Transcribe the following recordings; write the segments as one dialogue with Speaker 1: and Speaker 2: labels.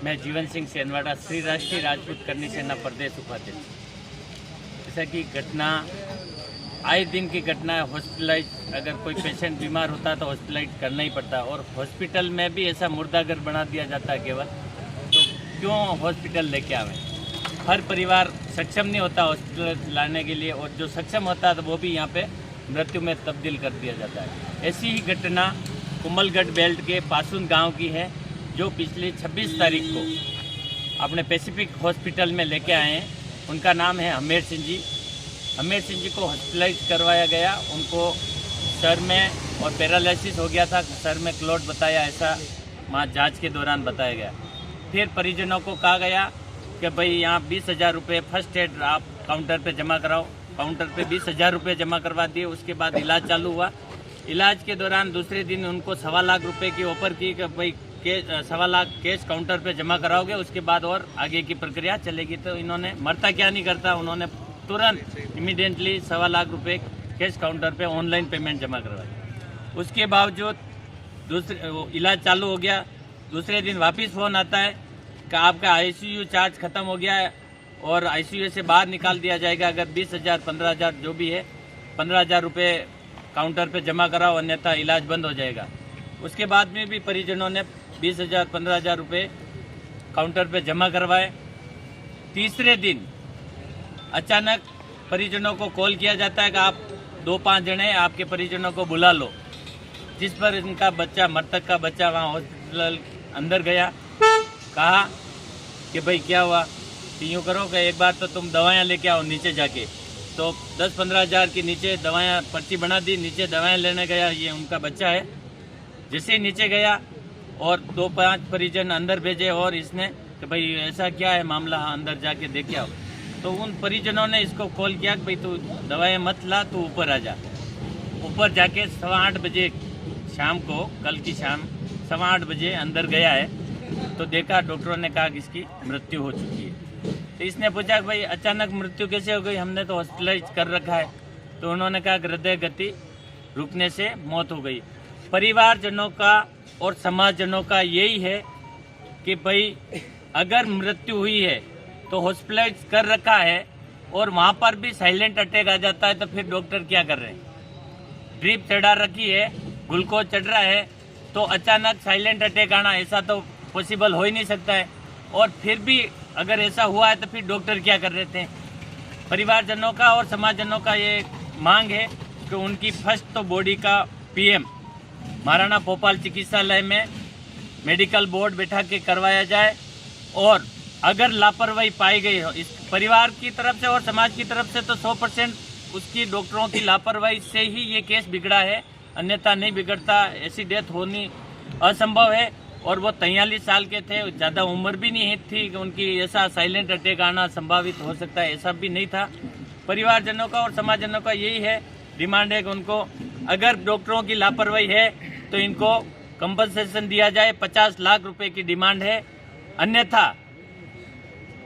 Speaker 1: मैं जीवन सिंह सेनवाड़ा, श्री राष्ट्रीय राजपूत करनी सेना प्रदेश उपाध्यक्ष। जैसा कि घटना आए दिन की घटना है, हॉस्पिटलाइज अगर कोई पेशेंट बीमार होता है तो हॉस्पिटलाइज करना ही पड़ता है, और हॉस्पिटल में भी ऐसा मुर्दाघर बना दिया जाता है केवल, तो क्यों हॉस्पिटल लेके आवे। हर परिवार सक्षम नहीं होता हॉस्पिटल लाने के लिए, और जो सक्षम होता है तो वो भी यहाँ पे मृत्यु में तब्दील कर दिया जाता है। ऐसी ही घटना कुंभलगढ़ बेल्ट के पासुन गांव की है, जो पिछले 26 तारीख को अपने पैसिफिक हॉस्पिटल में लेके आए हैं। उनका नाम है हमेर सिंह जी। हमेर सिंह जी को हॉस्पिटलाइज करवाया गया। उनको सर में और पैरालिसिस हो गया था, सर में क्लॉट बताया, ऐसा वहाँ जाँच के दौरान बताया गया। फिर परिजनों को कहा गया कि भाई यहाँ 20,000 रुपये फर्स्ट एड आप काउंटर पे जमा कराओ। काउंटर पे 20,000 रुपये जमा करवा दिए। उसके बाद इलाज चालू हुआ। इलाज के दौरान दूसरे दिन उनको 1.25 लाख रुपये की ऑफर की कि भाई 1.25 लाख कैश काउंटर पे जमा कराओगे, उसके बाद और आगे की प्रक्रिया चलेगी। तो इन्होंने मरता क्या नहीं करता, उन्होंने तुरंत इमीडिएटली 1.25 लाख रुपये कैश काउंटर पे ऑनलाइन पेमेंट जमा करवाई। उसके बावजूद दूसरे इलाज चालू हो गया। दूसरे दिन वापस फ़ोन आता है कि आपका आईसीयू चार्ज ख़त्म हो गया है और आईसीयू से बाहर निकाल दिया जाएगा अगर 20,000 15,000 जो भी है 15,000 रुपये काउंटर पे जमा कराओ, अन्यथा इलाज बंद हो जाएगा। उसके बाद में भी परिजनों ने 20,000 15,000 रुपये काउंटर पे जमा करवाए। तीसरे दिन अचानक परिजनों को कॉल किया जाता है कि आप 2-5 जने आपके परिजनों को बुला लो, जिस पर इनका बच्चा, मृतक का बच्चा वहाँ हॉस्पिटल अंदर गया। कहा कि भाई क्या हुआ, तो यूँ करो कि एक बार तो तुम दवाइयाँ लेके आओ नीचे जाके। तो 10-15 हज़ार की नीचे दवाइयाँ पर्ची बना दी, नीचे दवाइयाँ लेने गया। ये उनका बच्चा है। जैसे ही नीचे गया और 2-5 परिजन अंदर भेजे, और इसने कि भाई ऐसा क्या है मामला, अंदर जाके देख आओ। तो उन परिजनों ने इसको कॉल किया कि भाई तू दवाइयाँ मत ला, तू ऊपर आ जा। ऊपर जाके 8:15 बजे शाम को, कल की शाम 8:15 बजे अंदर गया है। तो देखा, डॉक्टरों ने कहा कि इसकी मृत्यु हो चुकी है। तो इसने पूछा कि भाई अचानक मृत्यु कैसे हो गई, हमने तो हॉस्पिटलाइज कर रखा है। तो उन्होंने कहा हृदय गति रुकने से मौत हो गई। परिवारजनों का और समाजजनों का यही है कि भाई अगर मृत्यु हुई है तो हॉस्पिटलाइज कर रखा है और वहाँ पर भी साइलेंट अटैक आ जाता है, तो फिर डॉक्टर क्या कर रहे हैं। ड्रिप चढ़ा रखी है, ग्लूकोज चढ़ रहा है, तो अचानक साइलेंट अटैक आना ऐसा तो पॉसिबल हो ही नहीं सकता है। और फिर भी अगर ऐसा हुआ है तो फिर डॉक्टर क्या कर रहे थे। परिवारजनों का और समाजजनों का ये मांग है कि उनकी फर्स्ट तो बॉडी का पीएम महाराणा भोपाल चिकित्सालय में मेडिकल बोर्ड बैठा के करवाया जाए, और अगर लापरवाही पाई गई हो इस परिवार की तरफ से और समाज की तरफ से तो 100% उसकी डॉक्टरों की लापरवाही से ही ये केस बिगड़ा है, अन्यथा नहीं बिगड़ता। ऐसी डेथ होनी असंभव है। और वो 43 साल के थे, ज़्यादा उम्र भी नहीं थी कि उनकी ऐसा साइलेंट अटैक आना संभावित हो सकता है, ऐसा भी नहीं था। परिवारजनों का और समाजजनों का यही है, डिमांड है कि उनको अगर डॉक्टरों की लापरवाही है तो इनको कंपनसेशन दिया जाए। 50 लाख रुपए की डिमांड है। अन्यथा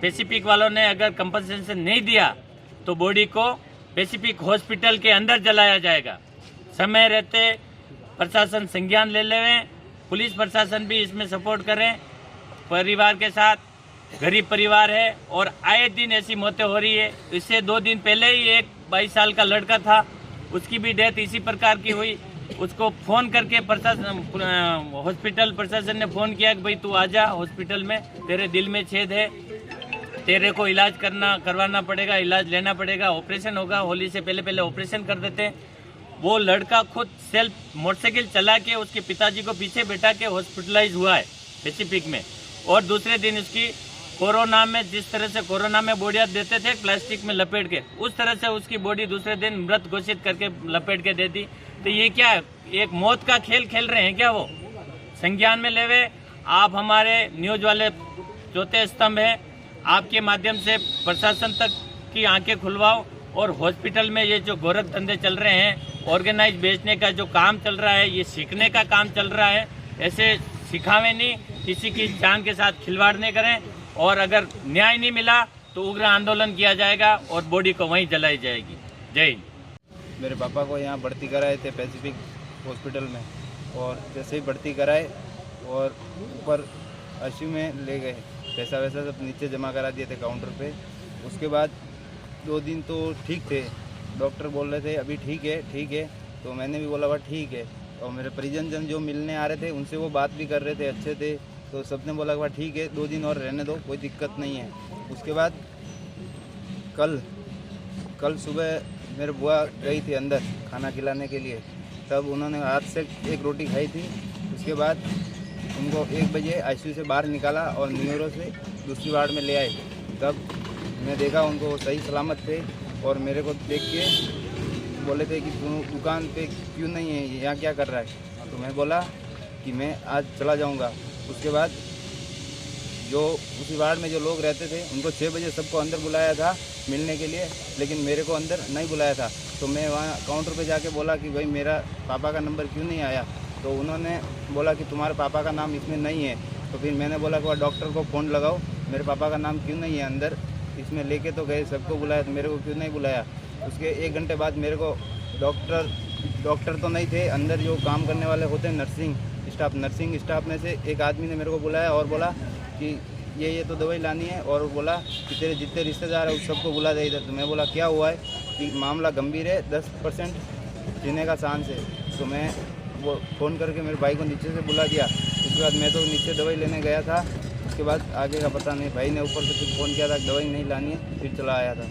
Speaker 1: पैसिफिक वालों ने अगर कंपनसेशन नहीं दिया तो बॉडी को पैसिफिक हॉस्पिटल के अंदर जलाया जाएगा। समय रहते प्रशासन संज्ञान ले लें, पुलिस प्रशासन भी इसमें सपोर्ट करें। परिवार के साथ गरीब परिवार है और आए दिन ऐसी मौतें हो रही है। इससे 2 दिन पहले ही एक 22 साल का लड़का था, उसकी भी डेथ इसी प्रकार की हुई। उसको फ़ोन करके प्रशासन, हॉस्पिटल प्रशासन ने फ़ोन किया कि भाई तू आजा हॉस्पिटल में, तेरे दिल में छेद है, तेरे को इलाज करवाना पड़ेगा, इलाज लेना पड़ेगा, ऑपरेशन होगा। होली से पहले ऑपरेशन कर देते हैं। वो लड़का खुद सेल्फ मोटरसाइकिल चला के उसके पिताजी को पीछे बैठा के हॉस्पिटलाइज हुआ है पैसिफिक में। और दूसरे दिन उसकी कोरोना में, जिस तरह से कोरोना में बॉडियाँ देते थे प्लास्टिक में लपेट के, उस तरह से उसकी बॉडी दूसरे दिन मृत घोषित करके लपेट के दे दी। तो ये क्या है, एक मौत का खेल खेल रहे हैं क्या वो। संज्ञान में लेवे। आप हमारे न्यूज वाले चौथे स्तंभ हैं, आपके माध्यम से प्रशासन तक की आंखें खुलवाओ। और हॉस्पिटल में ये जो गोरख धंधे चल रहे हैं, ऑर्गेनाइज बेचने का जो काम चल रहा है, ये सीखने का काम चल रहा है। ऐसे सिखावे नहीं, किसी की जान के साथ खिलवाड़ नहीं करें। और अगर न्याय नहीं मिला तो उग्र आंदोलन किया जाएगा और बॉडी को वहीं जलाई जाएगी। जय हिंद।
Speaker 2: मेरे पापा को यहाँ भर्ती कराए थे पैसिफिक हॉस्पिटल में, और जैसे ही भर्ती कराए और ऊपर आईसीयू में ले गए, पैसा वैसा सब नीचे जमा करा दिए थे काउंटर पे। उसके बाद 2 दिन तो ठीक थे, डॉक्टर बोल रहे थे अभी ठीक है, तो मैंने भी बोला वाह ठीक है। और मेरे परिजन जन जो मिलने आ रहे थे उनसे वो बात भी कर रहे थे, अच्छे थे, तो सबने बोला वाह ठीक है, 2 दिन और रहने दो, कोई दिक्कत नहीं है। उसके बाद कल सुबह मेरे बुआ गई थी अंदर खाना खिलाने के लिए, तब उन्होंने हाथ से एक रोटी खाई थी। उसके बाद उनको 1 बजे आईसीयू से बाहर निकाला और न्यूरो से दूसरी वार्ड में ले आए। तब मैं देखा उनको वो सही सलामत थे और मेरे को देख के बोले थे कि तू दुकान पे क्यों नहीं है, यहाँ क्या कर रहा है। तो मैं बोला कि मैं आज चला जाऊँगा। उसके बाद जो उसी वार्ड में जो लोग रहते थे उनको 6 बजे सबको अंदर बुलाया था मिलने के लिए, लेकिन मेरे को अंदर नहीं बुलाया था। तो मैं वहाँ काउंटर पे जाके बोला कि भाई मेरा पापा का नंबर क्यों नहीं आया, तो उन्होंने बोला कि तुम्हारे पापा का नाम इसमें नहीं है। तो फिर मैंने बोला कि वह डॉक्टर को फ़ोन लगाओ, मेरे पापा का नाम क्यों नहीं है अंदर, इसमें लेके तो गए, सबको बुलाया, तो मेरे को क्यों नहीं बुलाया। उसके 1 घंटे बाद मेरे को डॉक्टर तो नहीं थे, अंदर जो काम करने वाले होते हैं नर्सिंग स्टाफ में से एक आदमी ने मेरे को बुलाया और बोला कि ये तो दवाई लानी है, और बोला कि तेरे जितने रिश्तेदार हैं उस सबको बुला दे इधर। तो मैं बोला क्या हुआ है, कि मामला गंभीर है, 10% जीने का चांस है। तो मैं वो फ़ोन करके मेरे भाई को नीचे से बुला दिया। उसके बाद मैं तो नीचे दवाई लेने गया था, उसके बाद आगे का पता नहीं, भाई ने ऊपर से फिर फ़ोन किया था दवाई नहीं लानी है, फिर चला आया था।